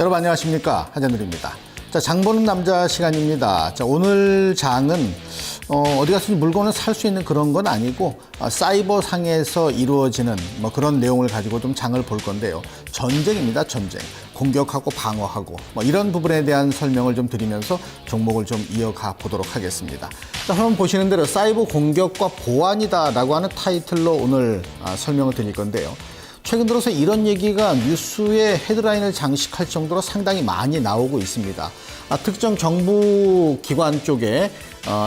여러분 안녕하십니까, 한현늘입니다. 자, 장 보는 남자 시간입니다. 자, 오늘 장은 어디 가서 물건을 살 수 있는 그런 건 아니고 사이버 상에서 이루어지는 뭐 그런 내용을 가지고 좀 장을 볼 건데요. 전쟁입니다, 전쟁. 공격하고 방어하고 뭐 이런 부분에 대한 설명을 좀 드리면서 종목을 좀 이어가 보도록 하겠습니다. 자, 한번 보시는 대로 사이버 공격과 보안이다라고 하는 타이틀로 오늘 설명을 드릴 건데요. 최근 들어서 이런 얘기가 뉴스의 헤드라인을 장식할 정도로 상당히 많이 나오고 있습니다. 특정 정부 기관 쪽에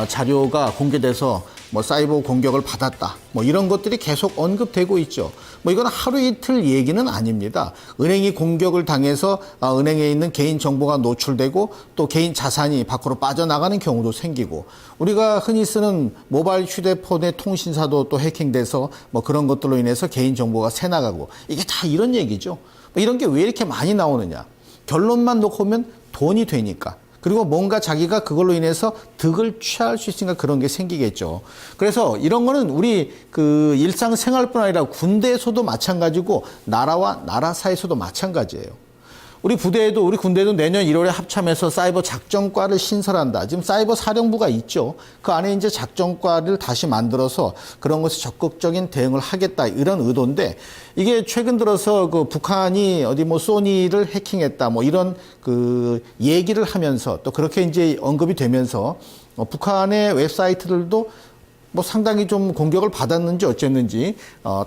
자료가 공개돼서 뭐 사이버 공격을 받았다, 뭐 이런 것들이 계속 언급되고 있죠. 뭐 이건 하루 이틀 얘기는 아닙니다. 은행이 공격을 당해서 은행에 있는 개인 정보가 노출되고 또 개인 자산이 밖으로 빠져나가는 경우도 생기고, 우리가 흔히 쓰는 모바일 휴대폰의 통신사도 또 해킹돼서 뭐 그런 것들로 인해서 개인 정보가 새나가고, 이게 다 이런 얘기죠. 뭐 이런 게 왜 이렇게 많이 나오느냐? 결론만 놓고 보면 돈이 되니까. 그리고 뭔가 자기가 그걸로 인해서 득을 취할 수 있으니까 그런 게 생기겠죠. 그래서 이런 거는 우리 그 일상생활뿐 아니라 군대에서도 마찬가지고 나라와 나라 사이에서도 마찬가지예요. 우리 군대에도 내년 1월에 합참해서 사이버 작전과를 신설한다. 지금 사이버 사령부가 있죠. 그 안에 이제 작전과를 다시 만들어서 그런 것에 적극적인 대응을 하겠다, 이런 의도인데, 이게 최근 들어서 그 북한이 어디 뭐 소니를 해킹했다, 뭐 이런 그 얘기를 하면서 또 그렇게 이제 언급이 되면서 북한의 웹사이트들도 뭐 상당히 좀 공격을 받았는지 어쨌는지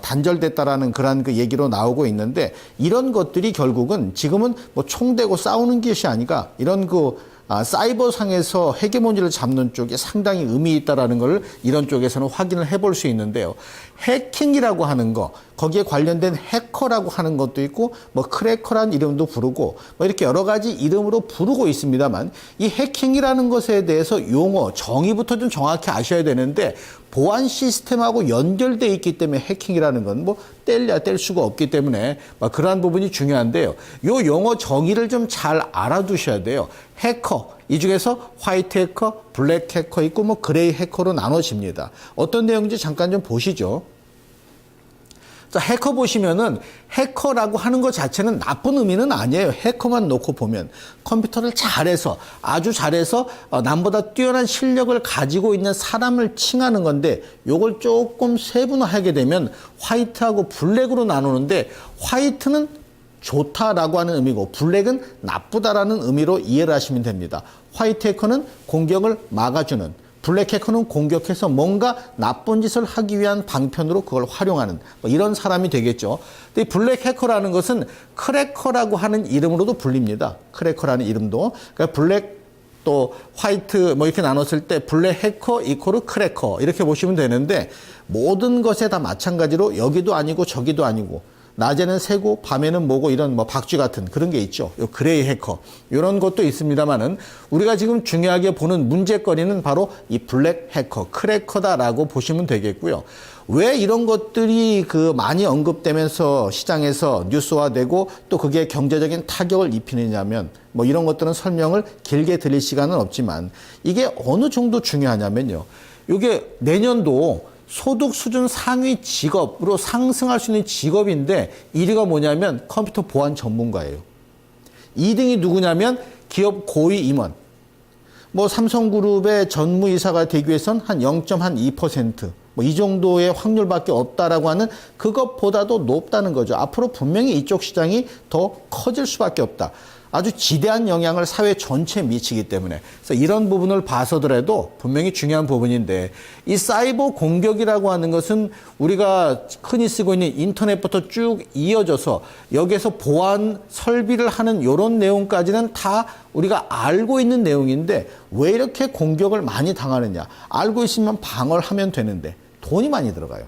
단절됐다라는 그런 그 얘기로 나오고 있는데, 이런 것들이 결국은 지금은 뭐 총대고 싸우는 것이 아니라 이런 그 사이버 상에서 헤게모니를 잡는 쪽에 상당히 의미 있다라는 걸 이런 쪽에서는 확인을 해볼 수 있는데요. 해킹이라고 하는 거, 거기에 관련된 해커라고 하는 것도 있고, 뭐 크래커라는 이름도 부르고, 뭐 이렇게 여러 가지 이름으로 부르고 있습니다만, 이 해킹이라는 것에 대해서 용어, 정의부터 좀 정확히 아셔야 되는데, 보안 시스템하고 연결되어 있기 때문에 해킹이라는 건 뭐 뗄래야 뗄 수가 없기 때문에 그러한 부분이 중요한데요. 요 용어 정의를 좀 잘 알아두셔야 돼요. 해커, 이 중에서 화이트 해커, 블랙 해커 있고 뭐 그레이 해커로 나눠집니다. 어떤 내용인지 잠깐 좀 보시죠. 자, 해커 보시면은 해커라고 하는 것 자체는 나쁜 의미는 아니에요. 해커만 놓고 보면 컴퓨터를 잘해서, 아주 잘해서 남보다 뛰어난 실력을 가지고 있는 사람을 칭하는 건데, 요걸 조금 세분화하게 되면 화이트하고 블랙으로 나누는데, 화이트는 좋다라고 하는 의미고 블랙은 나쁘다라는 의미로 이해를 하시면 됩니다. 화이트 해커는 공격을 막아주는, 블랙 해커는 공격해서 뭔가 나쁜 짓을 하기 위한 방편으로 그걸 활용하는 뭐 이런 사람이 되겠죠. 근데 블랙 해커라는 것은 크래커라고 하는 이름으로도 불립니다. 크래커라는 이름도. 그러니까 블랙 또 화이트 뭐 이렇게 나눴을 때 블랙 해커 이코르 크래커, 이렇게 보시면 되는데, 모든 것에 다 마찬가지로 여기도 아니고 저기도 아니고, 낮에는 새고 밤에는 뭐고, 이런 뭐 박쥐 같은 그런 게 있죠. 요 그레이 해커, 이런 것도 있습니다만은, 우리가 지금 중요하게 보는 문제거리는 바로 이 블랙 해커, 크래커다라고 보시면 되겠고요. 왜 이런 것들이 많이 언급되면서 시장에서 뉴스화되고 또 그게 경제적인 타격을 입히느냐면, 뭐 이런 것들은 설명을 길게 드릴 시간은 없지만, 이게 어느 정도 중요하냐면요. 이게 내년도 소득 수준 상위 직업으로 상승할 수 있는 직업인데, 1위가 뭐냐면 컴퓨터 보안 전문가예요. 2등이 누구냐면 기업 고위 임원. 뭐 삼성그룹의 전무이사가 되기 위해선 한 0.2%, 뭐 이 정도의 확률밖에 없다라고 하는, 그것보다도 높다는 거죠. 앞으로 분명히 이쪽 시장이 더 커질 수밖에 없다. 아주 지대한 영향을 사회 전체에 미치기 때문에, 그래서 이런 부분을 봐서더라도 분명히 중요한 부분인데, 이 사이버 공격이라고 하는 것은 우리가 흔히 쓰고 있는 인터넷부터 쭉 이어져서 여기에서 보안 설비를 하는 이런 내용까지는 다 우리가 알고 있는 내용인데, 왜 이렇게 공격을 많이 당하느냐? 알고 있으면 방어를 하면 되는데 돈이 많이 들어가요.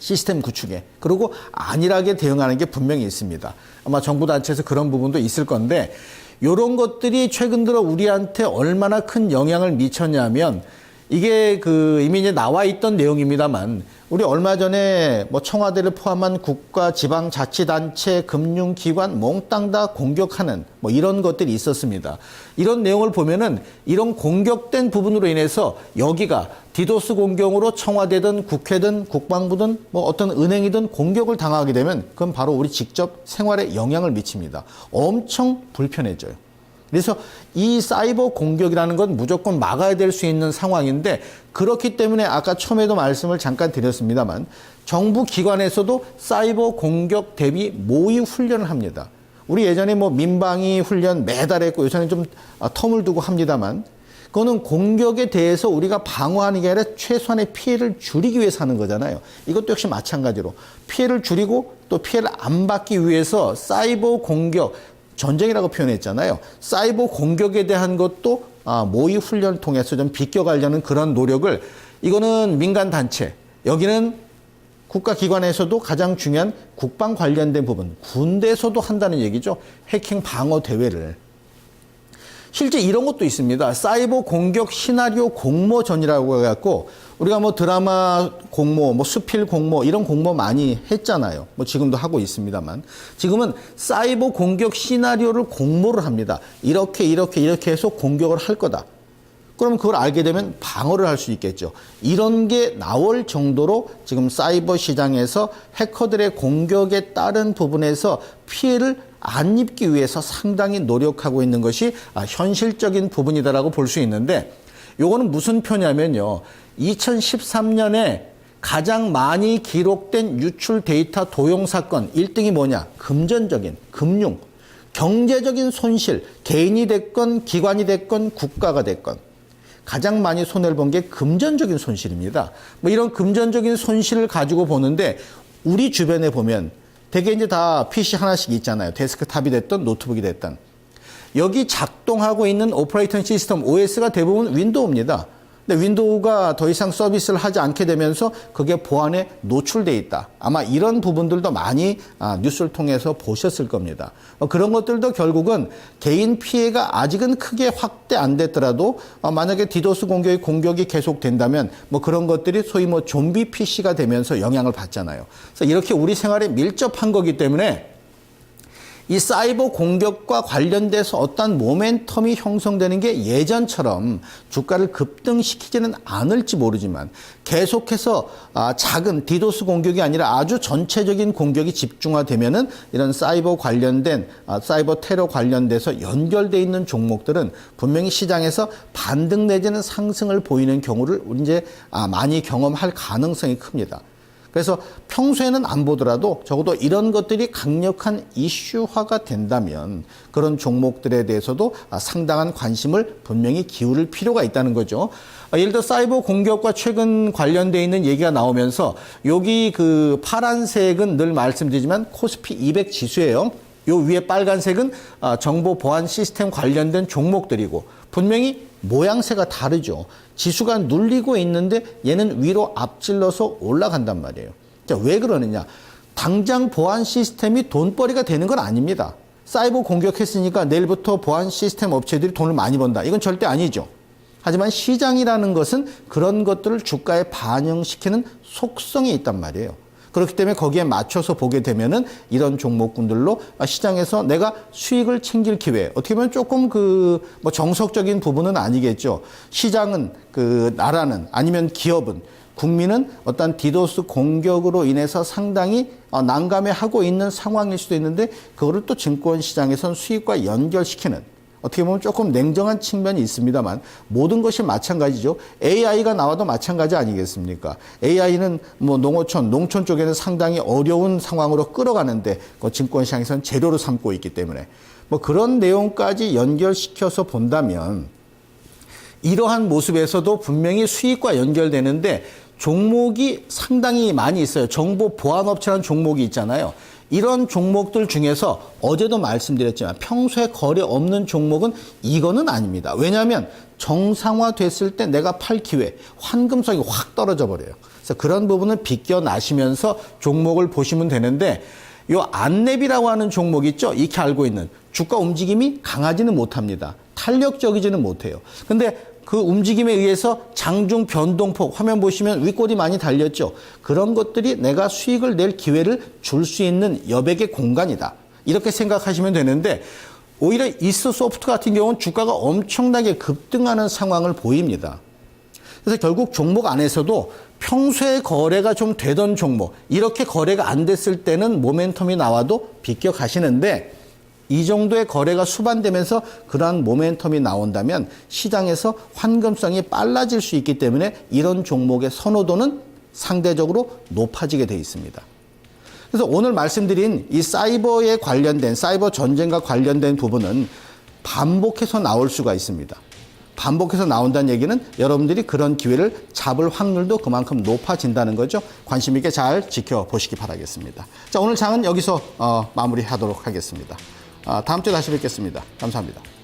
시스템 구축에. 그리고 안일하게 대응하는 게 분명히 있습니다. 아마 정부 단체에서 그런 부분도 있을 건데, 이런 것들이 최근 들어 우리한테 얼마나 큰 영향을 미쳤냐면, 이게 이미 이제 나와 있던 내용입니다만, 우리 얼마 전에 뭐 청와대를 포함한 국가, 지방, 자치단체, 금융기관 몽땅 다 공격하는 뭐 이런 것들이 있었습니다. 이런 내용을 보면은 이런 공격된 부분으로 인해서 여기가 디도스 공격으로 청와대든 국회든 국방부든 뭐 어떤 은행이든 공격을 당하게 되면 그건 바로 우리 직접 생활에 영향을 미칩니다. 엄청 불편해져요. 그래서 이 사이버 공격이라는 건 무조건 막아야 될 수 있는 상황인데, 그렇기 때문에 아까 처음에도 말씀을 잠깐 드렸습니다만 정부 기관에서도 사이버 공격 대비 모의 훈련을 합니다. 우리 예전에 뭐 민방위 훈련 매달 했고 요새는 좀 텀을 두고 합니다만, 그거는 공격에 대해서 우리가 방어하는 게 아니라 최소한의 피해를 줄이기 위해서 하는 거잖아요. 이것도 역시 마찬가지로 피해를 줄이고 또 피해를 안 받기 위해서 사이버 공격, 전쟁이라고 표현했잖아요. 사이버 공격에 대한 것도 모의 훈련을 통해서 좀 비껴가려는 그런 노력을, 이거는 민간단체, 여기는 국가기관에서도 가장 중요한 국방 관련된 부분, 군대에서도 한다는 얘기죠. 해킹 방어 대회를. 실제 이런 것도 있습니다. 사이버 공격 시나리오 공모전이라고 해갖고, 우리가 뭐 드라마 공모, 뭐 수필 공모, 이런 공모 많이 했잖아요. 뭐 지금도 하고 있습니다만. 지금은 사이버 공격 시나리오를 공모를 합니다. 이렇게 해서 공격을 할 거다. 그러면 그걸 알게 되면 방어를 할 수 있겠죠. 이런 게 나올 정도로 지금 사이버 시장에서 해커들의 공격에 따른 부분에서 피해를 안 입기 위해서 상당히 노력하고 있는 것이 현실적인 부분이다라고 볼 수 있는데, 요거는 무슨 표냐면요. 2013년에 가장 많이 기록된 유출 데이터 도용 사건 1등이 뭐냐? 금전적인, 금융, 경제적인 손실, 개인이 됐건 기관이 됐건 국가가 됐건 가장 많이 손해를 본 게 금전적인 손실입니다. 뭐 이런 금전적인 손실을 가지고 보는데, 우리 주변에 보면 대개 이제 다 PC 하나씩 있잖아요. 데스크탑이 됐든 노트북이 됐든. 여기 작동하고 있는 오퍼레이팅 시스템 OS가 대부분 윈도우입니다. 근데 윈도우가 더 이상 서비스를 하지 않게 되면서 그게 보안에 노출돼 있다. 아마 이런 부분들도 많이 뉴스를 통해서 보셨을 겁니다. 그런 것들도 결국은 개인 피해가 아직은 크게 확대 안 됐더라도 만약에 디도스 공격이 계속된다면 뭐 그런 것들이 소위 뭐 좀비 PC가 되면서 영향을 받잖아요. 그래서 이렇게 우리 생활에 밀접한 거기 때문에 이 사이버 공격과 관련돼서 어떤 모멘텀이 형성되는 게 예전처럼 주가를 급등시키지는 않을지 모르지만, 계속해서 작은 디도스 공격이 아니라 아주 전체적인 공격이 집중화되면은 이런 사이버 관련된 사이버 테러 관련돼서 연결돼 있는 종목들은 분명히 시장에서 반등 내지는 상승을 보이는 경우를 이제 많이 경험할 가능성이 큽니다. 그래서 평소에는 안 보더라도 적어도 이런 것들이 강력한 이슈화가 된다면 그런 종목들에 대해서도 상당한 관심을 분명히 기울일 필요가 있다는 거죠. 예를 들어 사이버 공격과 최근 관련돼 있는 얘기가 나오면서, 여기 그 파란색은 늘 말씀드리지만 코스피 200 지수예요. 요 위에 빨간색은 정보 보안 시스템 관련된 종목들이고, 분명히 모양새가 다르죠. 지수가 눌리고 있는데 얘는 위로 앞질러서 올라간단 말이에요. 자, 왜 그러느냐? 당장 보안 시스템이 돈벌이가 되는 건 아닙니다. 사이버 공격했으니까 내일부터 보안 시스템 업체들이 돈을 많이 번다. 이건 절대 아니죠. 하지만 시장이라는 것은 그런 것들을 주가에 반영시키는 속성이 있단 말이에요. 그렇기 때문에 거기에 맞춰서 보게 되면은 이런 종목군들로 시장에서 내가 수익을 챙길 기회, 어떻게 보면 조금 뭐 정석적인 부분은 아니겠죠. 시장은, 나라는, 아니면 기업은, 국민은 어떤 디도스 공격으로 인해서 상당히 난감해하고 있는 상황일 수도 있는데, 그거를 또 증권시장에선 수익과 연결시키는, 어떻게 보면 조금 냉정한 측면이 있습니다만 모든 것이 마찬가지죠. AI가 나와도 마찬가지 아니겠습니까? AI는 뭐 농촌 쪽에는 상당히 어려운 상황으로 끌어가는데 그 증권시장에서는 재료로 삼고 있기 때문에 뭐 그런 내용까지 연결시켜서 본다면 이러한 모습에서도 분명히 수익과 연결되는데 종목이 상당히 많이 있어요. 정보 보안업체라는 종목이 있잖아요. 이런 종목들 중에서 어제도 말씀드렸지만 평소에 거래 없는 종목은 이거는 아닙니다. 왜냐하면 정상화됐을 때 내가 팔 기회, 환금성이 확 떨어져 버려요. 그래서 그런 부분을 비껴나시면서 종목을 보시면 되는데, 요 안랩이라고 하는 종목 있죠? 익히 알고 있는 주가 움직임이 강하지는 못합니다. 탄력적이지는 못해요. 근데 그 움직임에 의해서 장중 변동폭, 화면 보시면 윗골이 많이 달렸죠. 그런 것들이 내가 수익을 낼 기회를 줄 수 있는 여백의 공간이다. 이렇게 생각하시면 되는데 오히려 이스소프트 같은 경우는 주가가 엄청나게 급등하는 상황을 보입니다. 그래서 결국 종목 안에서도 평소에 거래가 좀 되던 종목, 이렇게 거래가 안 됐을 때는 모멘텀이 나와도 비껴 가시는데 이 정도의 거래가 수반되면서 그러한 모멘텀이 나온다면 시장에서 환금성이 빨라질 수 있기 때문에 이런 종목의 선호도는 상대적으로 높아지게 돼 있습니다. 그래서 오늘 말씀드린 이 사이버에 관련된, 사이버 전쟁과 관련된 부분은 반복해서 나올 수가 있습니다. 반복해서 나온다는 얘기는 여러분들이 그런 기회를 잡을 확률도 그만큼 높아진다는 거죠. 관심 있게 잘 지켜보시기 바라겠습니다. 자, 오늘 장은 여기서 마무리하도록 하겠습니다. 다음 주에 다시 뵙겠습니다. 감사합니다.